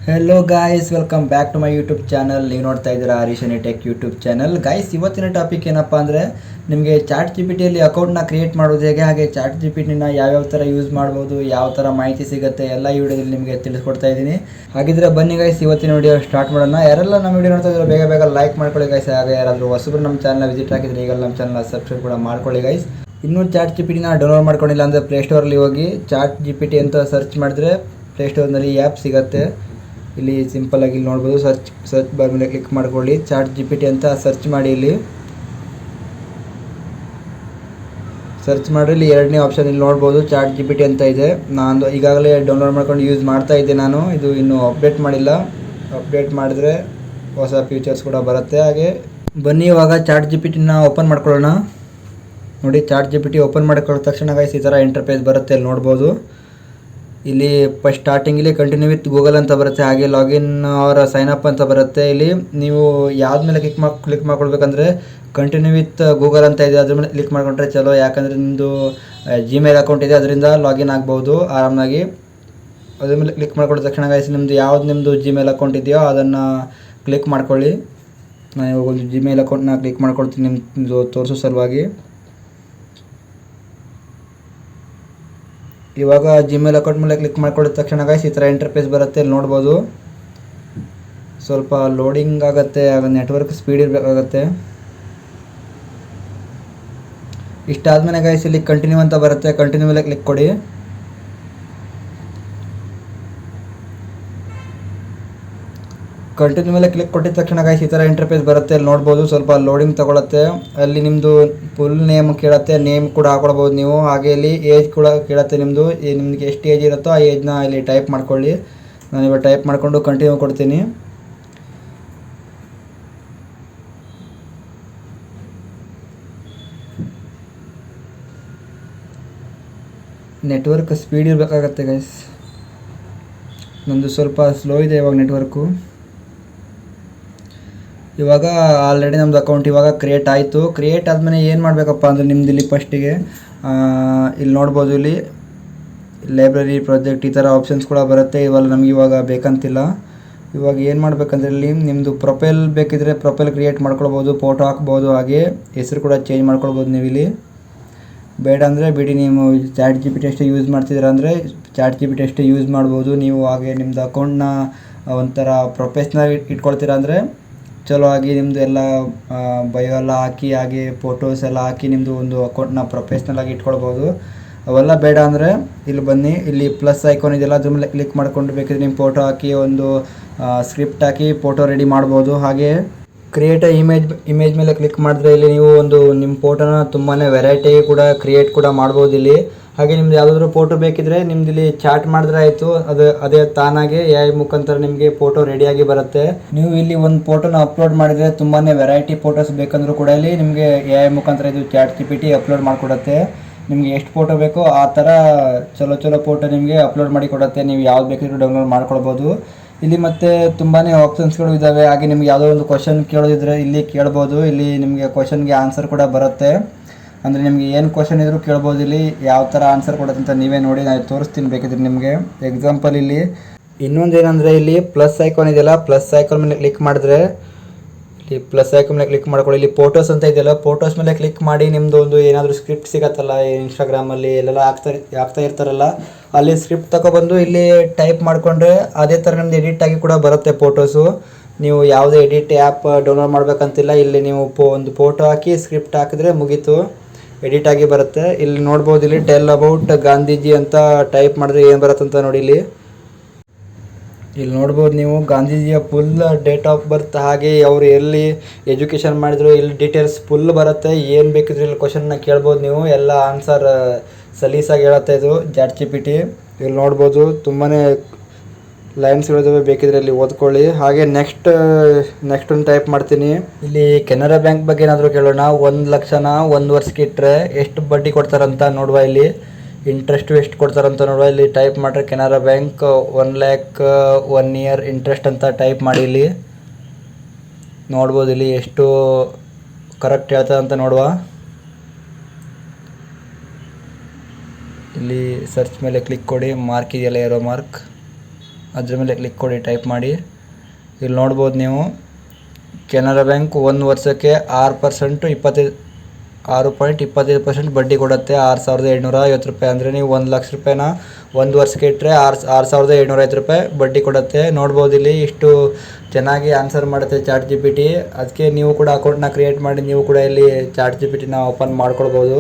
Hello guys, welcome back to my YouTube channel. ನೀವು ನೋಡ್ತಾ ಇದ್ದೀರಾ Harish tech YouTube channel. Guys, ಇವತ್ತಿನ ಟಾಪಿಕ್ ಏನಪ್ಪ ಅಂದರೆ ನಿಮಗೆ ಚಾಟ್ ಜಿ ಪಿ ಟಿಯಲ್ಲಿ ಅಕೌಂಟ್ನ ಕ್ರಿಯೇಟ್ ಮಾಡೋದು ಹೇಗೆ, ಹಾಗೆ ಚಾಟ್ ಜಿ ಪಿ ಟಿನ ಯಾವ್ಯಾವ ಥರ ಯೂಸ್ ಮಾಡ್ಬೋದು, ಯಾವ ಥರ ಮಾಹಿತಿ ಸಿಗುತ್ತೆ ಎಲ್ಲ ಈ ವಿಡಿಯೋದಲ್ಲಿ ನಿಮಗೆ ತಿಳಿಸ್ಕೊಡ್ತಾ ಇದ್ದೀನಿ. ಹಾಗಿದ್ರೆ ಬನ್ನಿ ಗೈಸ್, ಇವತ್ತಿನ ವಿಡಿಯೋ ಸ್ಟಾರ್ಟ್ ಮಾಡೋಣ. ಯಾರೆಲ್ಲ ನಮ್ಮ ವಿಡಿಯೋ ನೋಡ್ತಾ ಇದ್ದಾರೆ ಬೇಗ ಬೇಗ ಲೈಕ್ ಮಾಡ್ಕೊಳ್ಳಿ ಗೈಸ್. ಹಾಗೆ ಯಾರಾದರೂ ಹೊಸಬ್ರು ನಮ್ಮ ಚಾನಲ್ ವಿಸಿಟ್ ಆಗಿದ್ರೆ ಈಗ ನಮ್ಮ ಚಾನಲ್ ಸಬ್ಸ್ಕ್ರೈಬ್ ಕೂಡ ಮಾಡ್ಕೊಳ್ಳಿ ಗೈಸ್. ಇನ್ನೂ ಚಾಟ್ ಜಿ ಪಿ ಟಿನ ಡೌನ್ಲೋಡ್ ಮಾಡ್ಕೊಂಡಿಲ್ಲ ಅಂದರೆ ಪ್ಲೇಸ್ಟೋರಲ್ಲಿ ಹೋಗಿ ಚಾಟ್ ಜಿ ಪಿ ಟಿ ಅಂತ ಸರ್ಚ್ ಮಾಡಿದ್ರೆ ಪ್ಲೇಸ್ಟೋರ್ನಲ್ಲಿ ಆ್ಯಪ್ ಸಿಗುತ್ತೆ. ಇಲ್ಲಿ ಸಿಂಪಲ್ಲಾಗಿ ಇಲ್ಲಿ ನೋಡ್ಬೋದು, ಸರ್ಚ್ ಬಾರ್ ಮೇಲೆ ಕ್ಲಿಕ್ ಮಾಡ್ಕೊಳ್ಳಿ, ಚಾಟ್ ಜಿ ಪಿ ಟಿ ಅಂತ ಸರ್ಚ್ ಮಾಡಿ. ಇಲ್ಲಿ ಸರ್ಚ್ ಮಾಡಿದ್ರೆ ಇಲ್ಲಿ ಎರಡನೇ ಆಪ್ಷನ್ ಇಲ್ಲಿ ನೋಡ್ಬೋದು, ಚಾಟ್ ಜಿ ಪಿ ಟಿ ಅಂತ ಇದೆ. ನಾನು ಈಗಾಗಲೇ ಡೌನ್ಲೋಡ್ ಮಾಡ್ಕೊಂಡು ಯೂಸ್ ಮಾಡ್ತಾ ಇದ್ದೆ. ನಾನು ಇದು ಇನ್ನೂ ಅಪ್ಡೇಟ್ ಮಾಡಿಲ್ಲ. ಅಪ್ಡೇಟ್ ಮಾಡಿದ್ರೆ ಹೊಸ ಫೀಚರ್ಸ್ ಕೂಡ ಬರುತ್ತೆ. ಹಾಗೆ ಬನ್ನಿ ಇವಾಗ ಚಾಟ್ ಜಿ ಪಿ ಟಿನ ಓಪನ್ ಮಾಡ್ಕೊಳ್ಳೋಣ. ನೋಡಿ, chat G P T open ಮಾಡಿಕೊಳ್ಳೋ ತಕ್ಷಣ ಗೈಸ್ ಈ ಥರ ಇಂಟರ್ಫೇಸ್ ಬರುತ್ತೆ. ಇಲ್ಲಿ ನೋಡ್ಬೋದು, ಇಲ್ಲಿ ಫಸ್ಟ್ ಸ್ಟಾರ್ಟಿಂಗಲ್ಲಿ ಕಂಟಿನ್ಯೂ ವಿತ್ ಗೂಗಲ್ ಅಂತ ಬರುತ್ತೆ. ಹಾಗೆ ಲಾಗಿನ್ ಅವರ ಸೈನ್ ಅಪ್ ಅಂತ ಬರುತ್ತೆ. ಇಲ್ಲಿ ನೀವು ಯಾವ್ದ ಮೇಲೆ ಕ್ಲಿಕ್ ಮಾಡ್ಕೊಳ್ಬೇಕಂದ್ರೆ ಕಂಟಿನ್ಯೂ ವಿತ್ ಗೂಗಲ್ ಅಂತ ಇದೆ, ಅದ್ರ ಮೇಲೆ ಕ್ಲಿಕ್ ಮಾಡ್ಕೊಂಡ್ರೆ ಚಲೋ. ಯಾಕಂದರೆ ನಿಮ್ಮದು ಜಿಮೇಲ್ ಅಕೌಂಟ್ ಇದೆ, ಅದರಿಂದ ಲಾಗಿನ್ ಆಗ್ಬೋದು ಆರಾಮಾಗಿ. ಅದ್ರ ಮೇಲೆ ಕ್ಲಿಕ್ ಮಾಡ್ಕೊಳ್ಳೋ ತಕ್ಷಣ ಗೈಸ್ ನಿಮ್ಮದು ಜಿಮೇಲ್ ಅಕೌಂಟ್ ಇದೆಯೋ ಅದನ್ನು ಕ್ಲಿಕ್ ಮಾಡ್ಕೊಳ್ಳಿ. ನಾನು ಇವಾಗ ಒಂದು ಜಿಮೇಲ್ ಅಕೌಂಟ್ನ ಕ್ಲಿಕ್ ಮಾಡ್ಕೊಳ್ತೀನಿ ನಿಮ್ಮದು ತೋರಿಸೋ ಸಲುವಾಗಿ. ಇವಾಗ ಜಿಮೇಲ್ ಅಕೌಂಟ್ ಮೇಲೆ ಕ್ಲಿಕ್ ಮಾಡ್ಕೊಳ್ಳಿದ ತಕ್ಷಣ ಗೈಸ್ ಈ ಥರ ಇಂಟರ್ಫೇಸ್ ಬರುತ್ತೆ. ಇಲ್ಲಿ ನೋಡ್ಬೋದು, ಸ್ವಲ್ಪ ಲೋಡಿಂಗ್ ಆಗುತ್ತೆ, ಆಗ ನೆಟ್ವರ್ಕ್ ಸ್ಪೀಡ್ ಇರಬೇಕಾಗತ್ತೆ. ಇಷ್ಟಾದ್ಮೇಲೆ ಗೈಸ್ ಇಲ್ಲಿ ಕಂಟಿನ್ಯೂ ಅಂತ ಬರುತ್ತೆ, ಕಂಟಿನ್ಯೂ ಮೇಲೆ ಕ್ಲಿಕ್ ಕೊಡಿ. ಕಂಟಿನ್ಯೂ ಮೇಲೆ ಕ್ಲಿಕ್ ಕೊಟ್ಟಿದ ತಕ್ಷಣ ಗೈಸ್ ಈ ಥರ ಇಂಟರ್ಫೇಸ್ ಬರುತ್ತೆ. ಅಲ್ಲಿ ನೋಡ್ಬೋದು, ಸ್ವಲ್ಪ ಲೋಡಿಂಗ್ ತಗೊಳುತ್ತೆ. ಅಲ್ಲಿ ನಿಮ್ಮದು ಫುಲ್ ನೇಮ್ ಕೇಳುತ್ತೆ, ನೇಮ್ ಕೂಡ ಹಾಕೊಳ್ಬೋದು ನೀವು. ಹಾಗೆ ಇಲ್ಲಿ ಏಜ್ ಕೂಡ ಕೇಳುತ್ತೆ, ನಿಮಗೆ ಎಷ್ಟು ಏಜ್ ಇರುತ್ತೋ ಆ ಏಜ್ನ ಇಲ್ಲಿ ಟೈಪ್ ಮಾಡ್ಕೊಳ್ಳಿ. ನಾನು ಇವಾಗ ಟೈಪ್ ಮಾಡಿಕೊಂಡು ಕಂಟಿನ್ಯೂ ಕೊಡ್ತೀನಿ. ನೆಟ್ವರ್ಕ್ ಸ್ಪೀಡ್ ಇರಬೇಕಾಗತ್ತೆ ಗೈಸ್. ನಮ್ಮದು ಸ್ವಲ್ಪ ಸ್ಲೋ ಇದೆ ಇವಾಗ ನೆಟ್ವರ್ಕು. ಇವಾಗ ಆಲ್ರೆಡಿ ನಮ್ಮದು ಅಕೌಂಟ್ ಇವಾಗ ಕ್ರಿಯೇಟ್ ಆಯಿತು. ಕ್ರಿಯೇಟ್ ಆದಮೇಲೆ ಏನು ಮಾಡಬೇಕಪ್ಪ ಅಂದರೆ ನಿಮ್ದು ಇಲ್ಲಿ ಫಸ್ಟಿಗೆ ಇಲ್ಲಿ ನೋಡ್ಬೋದು, ಇಲ್ಲಿ ಲೈಬ್ರರಿ ಪ್ರಾಜೆಕ್ಟ್ ಈ ಥರ ಆಪ್ಷನ್ಸ್ ಕೂಡ ಬರುತ್ತೆ. ಇವೆಲ್ಲ ನಮಗೆ ಇವಾಗ ಬೇಕಂತಿಲ್ಲ. ಇವಾಗ ಏನು ಮಾಡಬೇಕಂದ್ರೆ ಇಲ್ಲಿ ನಿಮ್ಮದು ಪ್ರೊಫೈಲ್ ಬೇಕಿದ್ರೆ ಪ್ರೊಫೈಲ್ ಕ್ರಿಯೇಟ್ ಮಾಡ್ಕೊಳ್ಬೋದು, ಫೋಟೋ ಹಾಕ್ಬೋದು, ಹಾಗೆ ಹೆಸರು ಕೂಡ ಚೇಂಜ್ ಮಾಡ್ಕೊಳ್ಬೋದು ನೀವು ಇಲ್ಲಿ. ಬೇಡ ಅಂದರೆ ಬಿಡಿ, ನೀವು ಚಾಟ್ ಜಿ ಪಿ ಟಿ ಅಷ್ಟೇ ಯೂಸ್ ಮಾಡ್ತಿದ್ದೀರ ಅಂದರೆ ಚಾಟ್ ಜಿ ಪಿ ಟಿ ಅಷ್ಟೇ ಯೂಸ್ ಮಾಡ್ಬೋದು ನೀವು. ಹಾಗೆ ನಿಮ್ಮದು ಅಕೌಂಟ್ನ ಒಂಥರ ಪ್ರೊಫೆಷ್ನಲ್ ಇಟ್ಕೊಳ್ತೀರ ಅಂದರೆ ಚಲೋ ಆಗಿ ನಿಮ್ಮದು ಎಲ್ಲ ಬಯೋ ಎಲ್ಲ ಹಾಕಿ, ಹಾಗೆ ಫೋಟೋಸ್ ಎಲ್ಲ ಹಾಕಿ ನಿಮ್ಮದು ಒಂದು ಅಕೌಂಟ್ನ ಪ್ರೊಫೆಷ್ನಲ್ ಆಗಿ ಇಟ್ಕೊಳ್ಬೋದು. ಅವೆಲ್ಲ ಬೇಡ ಅಂದರೆ ಇಲ್ಲಿ ಬನ್ನಿ, ಇಲ್ಲಿ ಪ್ಲಸ್ ಐಕಾನ್ ಇದೆಯಲ್ಲ ಅದ್ರ ಮೇಲೆ ಕ್ಲಿಕ್ ಮಾಡ್ಕೊಂಡು ಬೇಕಿದ್ರೆ ನಿಮ್ಮ ಫೋಟೋ ಹಾಕಿ ಒಂದು ಸ್ಕ್ರಿಪ್ಟ್ ಹಾಕಿ ಫೋಟೋ ರೆಡಿ ಮಾಡ್ಬೋದು. ಹಾಗೆ ಕ್ರಿಯೇಟ್ ಇಮೇಜ್ ಮೇಲೆ ಕ್ಲಿಕ್ ಮಾಡಿದ್ರೆ ಇಲ್ಲಿ ನೀವು ಒಂದು ನಿಮ್ಮ ಫೋಟೋನ ತುಂಬಾ ವೆರೈಟಿ ಕೂಡ ಕ್ರಿಯೇಟ್ ಕೂಡ ಮಾಡ್ಬೋದು ಇಲ್ಲಿ. ಹಾಗೆ ನಿಮ್ದು ಯಾವುದಾದ್ರೂ ಫೋಟೋ ಬೇಕಿದ್ರೆ ನಿಮ್ದು ಇಲ್ಲಿ ಚಾಟ್ ಮಾಡಿದ್ರೆ ಆಯಿತು, ಅದೇ ತಾನಾಗೆ AI ಮುಖಾಂತರ ನಿಮಗೆ ಫೋಟೋ ರೆಡಿಯಾಗಿ ಬರುತ್ತೆ. ನೀವು ಇಲ್ಲಿ ಒಂದು ಫೋಟೋನ ಅಪ್ಲೋಡ್ ಮಾಡಿದರೆ ತುಂಬಾ ವೆರೈಟಿ ಫೋಟೋಸ್ ಬೇಕಂದ್ರೂ ಕೂಡ ಇಲ್ಲಿ ನಿಮಗೆ AI ಮುಖಾಂತರ ಇದು chat G P T upload ಮಾಡಿಕೊಡುತ್ತೆ. ನಿಮಗೆ ಎಷ್ಟು ಫೋಟೋ ಬೇಕೋ ಆ ಥರ ಚಲೋ ಫೋಟೋ ನಿಮಗೆ ಅಪ್ಲೋಡ್ ಮಾಡಿ ಕೊಡುತ್ತೆ. ನೀವು ಯಾವ್ದು ಬೇಕಿದ್ರೂ ಡೌನ್ಲೋಡ್ ಮಾಡ್ಕೊಳ್ಬೋದು. ಇಲ್ಲಿ ಮತ್ತು ತುಂಬಾ ಆಪ್ಷನ್ಸ್ಗಳು ಇದ್ದಾವೆ. ಹಾಗೆ ನಿಮ್ಗೆ ಯಾವುದೋ ಒಂದು ಕ್ವಶನ್ ಕೇಳೋದಿದ್ರೆ ಇಲ್ಲಿ ಕೇಳ್ಬೋದು. ಇಲ್ಲಿ ನಿಮಗೆ ಕ್ವಶನ್ಗೆ ಆನ್ಸರ್ ಕೂಡ ಬರುತ್ತೆ. ಅಂದರೆ ನಿಮಗೆ ಏನು ಕ್ವಶನ್ ಇದ್ರೂ ಕೇಳ್ಬೋದು. ಇಲ್ಲಿ ಯಾವ ಥರ ಆನ್ಸರ್ ಕೊಡುತ್ತೆ ಅಂತ ನೀವೇ ನೋಡಿ, ನಾನು ತೋರಿಸ್ತೀನಿ ಬೇಕಿದ್ರೆ ನಿಮಗೆ. ಎಕ್ಸಾಂಪಲ್ ಇಲ್ಲಿ ಇನ್ನೊಂದು ಏನಂದರೆ ಇಲ್ಲಿ ಪ್ಲಸ್ ಐಕಾನ್ ಇದೆಯಲ್ಲ, ಪ್ಲಸ್ ಐಕಾನ್ ಮೇಲೆ ಕ್ಲಿಕ್ ಮಾಡಿದ್ರೆ ಇಲ್ಲಿ ಪ್ಲಸ್ ಐಕಾನ್ ಮೇಲೆ ಕ್ಲಿಕ್ ಮಾಡ್ಕೊಳ್ಳಿ. ಇಲ್ಲಿ ಫೋಟೋಸ್ ಅಂತ ಇದೆಯಲ್ಲ, ಫೋಟೋಸ್ ಮೇಲೆ ಕ್ಲಿಕ್ ಮಾಡಿ ನಿಮ್ಮದು ಒಂದು ಏನಾದರೂ ಸ್ಕ್ರಿಪ್ಟ್ ಸಿಗತ್ತಲ್ಲ ಇನ್ಸ್ಟಾಗ್ರಾಮಲ್ಲಿ ಎಲ್ಲೆಲ್ಲ ಹಾಕ್ತಾ ಇರ್ತಾರಲ್ಲ, ಅಲ್ಲಿ ಸ್ಕ್ರಿಪ್ಟ್ ತಗೊಬಂದು ಇಲ್ಲಿ ಟೈಪ್ ಮಾಡಿಕೊಂಡ್ರೆ ಅದೇ ಥರ ನಿಮ್ದು ಎಡಿಟ್ ಆಗಿ ಕೂಡ ಬರುತ್ತೆ ಫೋಟೋಸು. ನೀವು ಯಾವುದೇ ಎಡಿಟ್ ಆ್ಯಪ್ ಡೌನ್ಲೋಡ್ ಮಾಡಬೇಕಂತಿಲ್ಲ. ಇಲ್ಲಿ ನೀವು ಒಂದು ಫೋಟೋ ಹಾಕಿ ಸ್ಕ್ರಿಪ್ಟ್ ಹಾಕಿದ್ರೆ ಮುಗೀತು, ಎಡಿಟ್ ಆಗಿ ಬರುತ್ತೆ. ಇಲ್ಲಿ ನೋಡ್ಬೋದು, ಇಲ್ಲಿ ಟೆಲ್ ಅಬೌಟ್ ಗಾಂಧೀಜಿ ಅಂತ ಟೈಪ್ ಮಾಡಿದ್ರೆ ಏನು ಬರುತ್ತಂತ ನೋಡಿ. ಇಲ್ಲಿ ನೋಡ್ಬೋದು ನೀವು ಗಾಂಧೀಜಿಯ ಫುಲ್ ಡೇಟ್ ಆಫ್ ಬರ್ತ್, ಹಾಗೆ ಅವರು ಎಲ್ಲಿ ಎಜುಕೇಷನ್ ಮಾಡಿದ್ರು ಇಲ್ಲಿ ಡೀಟೇಲ್ಸ್ ಫುಲ್ ಬರುತ್ತೆ. ಏನು ಬೇಕಿದ್ರೆ ಇಲ್ಲಿ ಕ್ವಶನ್ನ ಕೇಳ್ಬೋದು ನೀವು, ಎಲ್ಲ ಆನ್ಸರ್ ಸಲೀಸಾಗಿ ಹೇಳುತ್ತೆ ಇದು ಚಾಟ್ ಜಿ ಪಿ ಟಿ. ಇಲ್ಲಿ ನೋಡ್ಬೋದು ತುಂಬಾ ಲೈನ್ಸ್ಗಳಿದ್ದಾವೆ, ಬೇಕಿದ್ರೆ ಇಲ್ಲಿ ಓದ್ಕೊಳ್ಳಿ. ಹಾಗೆ ನೆಕ್ಸ್ಟ್ ಒಂದು ಟೈಪ್ ಮಾಡ್ತೀನಿ. ಇಲ್ಲಿ ಕೆನರಾ ಬ್ಯಾಂಕ್ ಬಗ್ಗೆ ಏನಾದರೂ ಕೇಳೋಣ. 1 ಲಕ್ಷನ 1 ವರ್ಷಕ್ಕೆ ಇಟ್ಟರೆ ಎಷ್ಟು ಬಡ್ಡಿ ಕೊಡ್ತಾರಂತ ನೋಡುವ. ಇಲ್ಲಿ ಇಂಟ್ರೆಸ್ಟ್ ಎಷ್ಟು ಕೊಡ್ತಾರಂತ ನೋಡುವ. ಇಲ್ಲಿ ಟೈಪ್ ಮಾಡಿದ್ರೆ Canara bank 1 lakh 1 year interest ಅಂತ ಟೈಪ್ ಮಾಡಿ. ಇಲ್ಲಿ ನೋಡ್ಬೋದು, ಇಲ್ಲಿ ಎಷ್ಟು ಕರೆಕ್ಟ್ ಹೇಳ್ತದೆ ಅಂತ ನೋಡುವ. ಇಲ್ಲಿ ಸರ್ಚ್ ಮೇಲೆ ಕ್ಲಿಕ್ ಕೊಡಿ, ಮಾರ್ಕ್ ಇದೆಯಲ್ಲ ಏರೋ ಮಾರ್ಕ್, ಅದ್ರ ಮೇಲೆ ಕ್ಲಿಕ್ ಕೊಡಿ, ಟೈಪ್ ಮಾಡಿ. ಇಲ್ಲಿ ನೋಡ್ಬೋದು ನೀವು ಕೆನರಾ ಬ್ಯಾಂಕ್ 1 ವರ್ಷಕ್ಕೆ 6% 6.25% ಬಡ್ಡಿ ಕೊಡುತ್ತೆ. 6,750 ರೂಪಾಯಿ. ಅಂದರೆ ನೀವು 1 ಲಕ್ಷ ರೂಪಾಯಿನ 1 ವರ್ಷಕ್ಕೆ ಇಟ್ಟರೆ 6,750 ರೂಪಾಯಿ ಬಡ್ಡಿ ಕೊಡುತ್ತೆ. ನೋಡ್ಬೋದು ಇಲ್ಲಿ ಇಷ್ಟು ಚೆನ್ನಾಗಿ ಆನ್ಸರ್ ಮಾಡುತ್ತೆ ChatGPT. ಅದಕ್ಕೆ ನೀವು ಕೂಡ ಅಕೌಂಟ್ನ ಕ್ರಿಯೇಟ್ ಮಾಡಿ ನೀವು ಕೂಡ ಇಲ್ಲಿ ChatGPTನ ಓಪನ್ ಮಾಡ್ಕೊಳ್ಬೋದು.